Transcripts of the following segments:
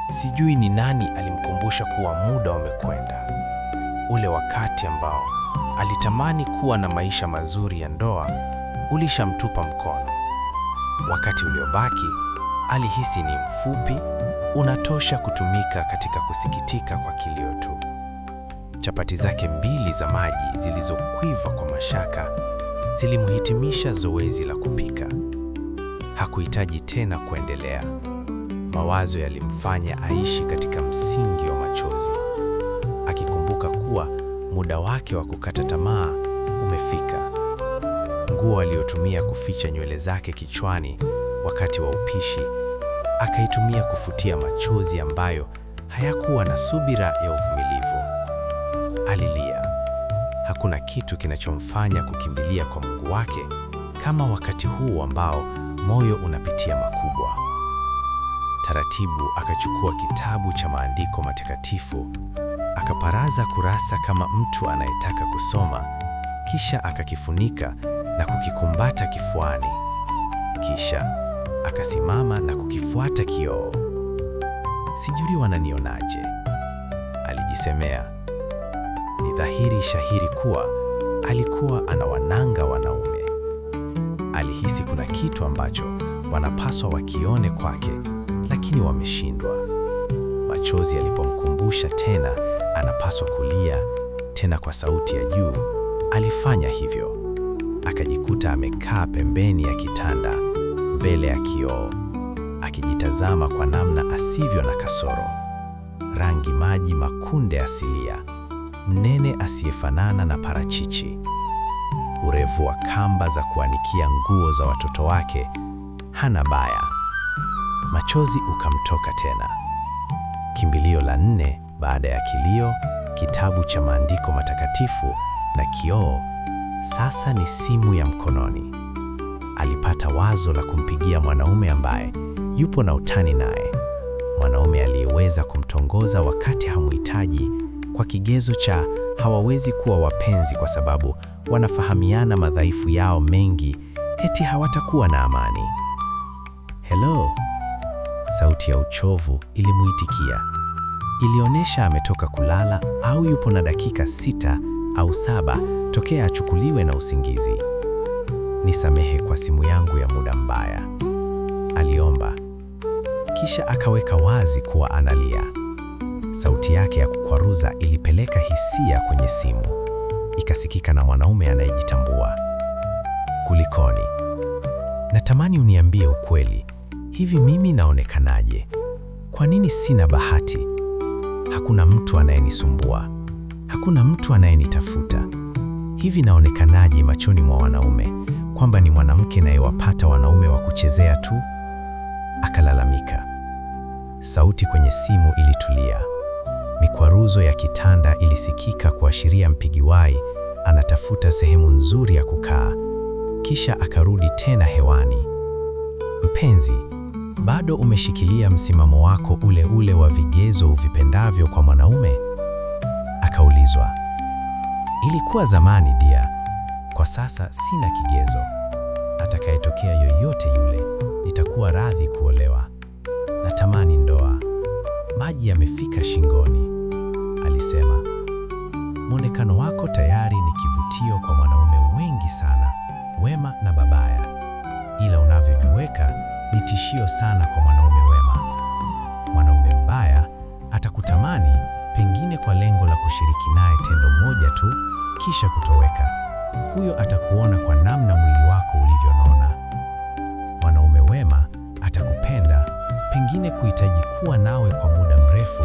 Sijui ni nani alimkumbusha kuwa muda umekwenda. Ule wakati ambao alitamani kuwa na maisha mazuri ya ndoa ulishamtupa mkono. Wakati uliobaki alihisi ni mfupi, unatosha kutumika katika kusikitika kwa kilio tu. Chapati zake mbili za maji zilizokwiva kwa mashaka zilimhitimisha zoezi la kupika. Hakuhitaji tena kuendelea. Mawazo yalimfanya aishi katika msingi wa machozi, akikumbuka kuwa muda wake wa kukata tamaa umefika. Nguo aliyotumia kuficha nywele zake kichwani wakati wa upishi akaitumia kufutia machozi ambayo hayakuwa na subira ya uvumilivu. Alilia. Hakuna kitu kinachomfanya kukimbilia kwa Mungu wake kama wakati huu ambao moyo unapitia makubwa. Taratibu akachukua kitabu cha maandiko matakatifu, akaparaza kurasa kama mtu anayetaka kusoma, kisha akakifunika na kukikumbata kifuani. Kisha akasimama na kukifuata kioo. Sijui wananionaje, alijisemea. Ni dhahiri shahiri kuwa alikuwa anawananga wanaume. Alihisi kuna kitu ambacho wanapaswa wakione kwake, lakini wameshindwa. Machozi yalipomkumbusha tena anapaswa kulia, tena kwa sauti ya juu, alifanya hivyo. Akajikuta amekaa pembeni ya kitanda, mbele ya kioo, akijitazama kwa namna asivyo na kasoro. Rangi maji makunde asilia, mnene asiyefanana na parachichi. Urefu wa kamba za kuanikia nguo za watoto wake, hana baya. Machozi ukamtoka tena. Kimbilio la 4 baada ya kilio, kitabu cha maandiko matakatifu na kioo, sasa ni simu ya mkononi. Alipata wazo la kumpigia mwanaume ambaye yupo na utani naye, mwanaume aliyeweza kumtongoza wakati hamuhitaji, kwa kigezo cha hawawezi kuwa wapenzi kwa sababu wanafahamiana madhaifu yao mengi, eti hawatakuwa na amani. Hello? Sauti ya uchovu ilimuitikia. Ilionyesha ametoka kulala au yupo na dakika 6 au 7 tokea achukuliwe na usingizi. Nisamehe kwa simu yangu ya muda mbaya, aliomba. Kisha akaweka wazi kuwa analia. Sauti yake ya kukwaruza ilipeleka hisia kwenye simu. Ikasikika na mwanaume anayejitambua. Kulikoni? Natamani uniambie ukweli. Hivi mimi naonekanaje? Kwa nini sina bahati? Hakuna mtu anayenisumbua. Hakuna mtu anayenitafuta. Hivi naonekanaje machoni mwa wanaume, kwamba ni mwanamke nayewapata wanaume wa kuchezea tu? Akalalamika. Sauti kwenye simu ilitulia. Mikwaruzo ya kitanda ilisikika kuashiria mpigiwai anatafuta sehemu nzuri ya kukaa. Kisha akarudi tena hewani. Mpenzi, bado umeshikilia msimamo wako ule ule wa vigezo uvipendavyo kwa mwanaume? Akaulizwa. Ilikuwa zamani dia, kwa sasa sina kigezo. Atakayetokea yoyote yule, nitakuwa radhi kuolewa. Natamani ndoa. Maji yamefika shingoni, alisema. Mwonekano wako tayari ni kivutio kwa wanaume wengi sana, wema na babaya. Ila unavyojiweka ni tishio sana kwa mwanaume wema. Mwanaume mbaya atakutamani, pengine kwa lengo la kushiriki naye tendo moja tu, kisha kutoweka. Huyo atakuona kwa namna mwili wako ulivyonona. Mwanaume wema atakupenda, pengine kuhitaji kuwa nawe kwa muda mrefu,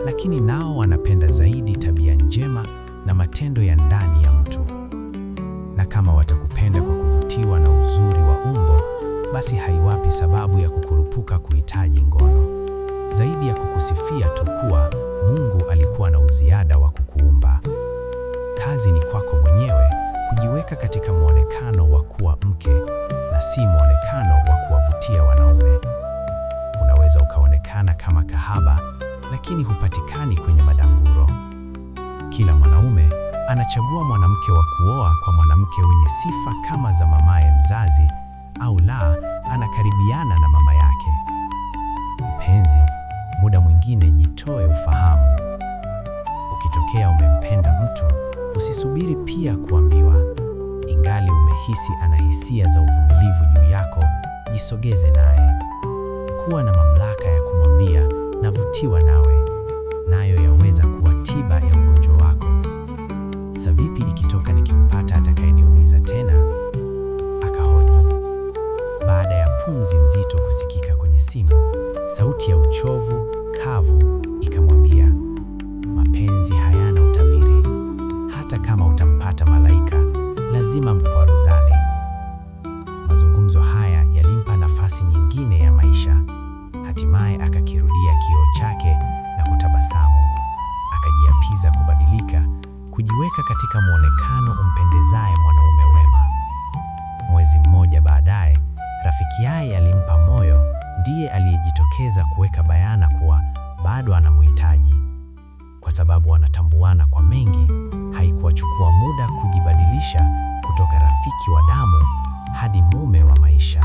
lakini nao wanapenda zaidi tabia njema na matendo ya ndani ya mtu. Na kama watakupenda kwa kuvutiwa na uzuri wa umbo, basi haiwapi sababu ya kukurupuka kuhitaji ngono, zaidi ya kukusifia tu kuwa Mungu alikuwa na uziada wa kukuumba. Kazi ni kwako mwenyewe kujiweka katika muonekano wa kuwa mke na si muonekano wa kuwavutia wanaume. Unaweza ukaonekana kama kahaba, lakini hupatikani kwenye madanguro. Kila mwanaume anachagua mwanamke wa kuoa kwa mwanamke wenye sifa kama za mamaye mzazi, au la, anakaribiana na mama yake. Mpenzi, muda mwingine usitoe ufahamu. Ukitokea umempenda mtu, usisubiri pia kuambiwa. Ingali umehisi ana hisia za uvumilivu juu yako, jisogeze naye. Kuwa na mamlaka ya kumwambia navutiwa nawe, nayo yaweza kuwa tiba ya ugonjwa wako. Sa vipi ikitoka nikimpata atakayeniumiza tena? Akahoji. Baada ya pumzi nzito kusikika kwenye simu, sauti ya uchovu kavu ikamwambia, mapenzi hayana utabiri. Hata kama utampata malaika, lazima mkwaruzane. Mazungumzo haya yalimpa nafasi nyingine ya maisha. Hatimaye akakirudia kioo chake na kutabasamu. Akajiapiza kubadilika, kujiweka katika muonekano umpendezaye mwanaume wema. Mwezi mmoja baadaye, rafiki yake alimpa moyo, ndiye aliyejitokeza kuweka bayana kuwa bado anamhitaji. Kwa sababu wanatambuana kwa mengi, haikuwachukua muda kujibadilisha kutoka rafiki wa damu hadi mume wa maisha.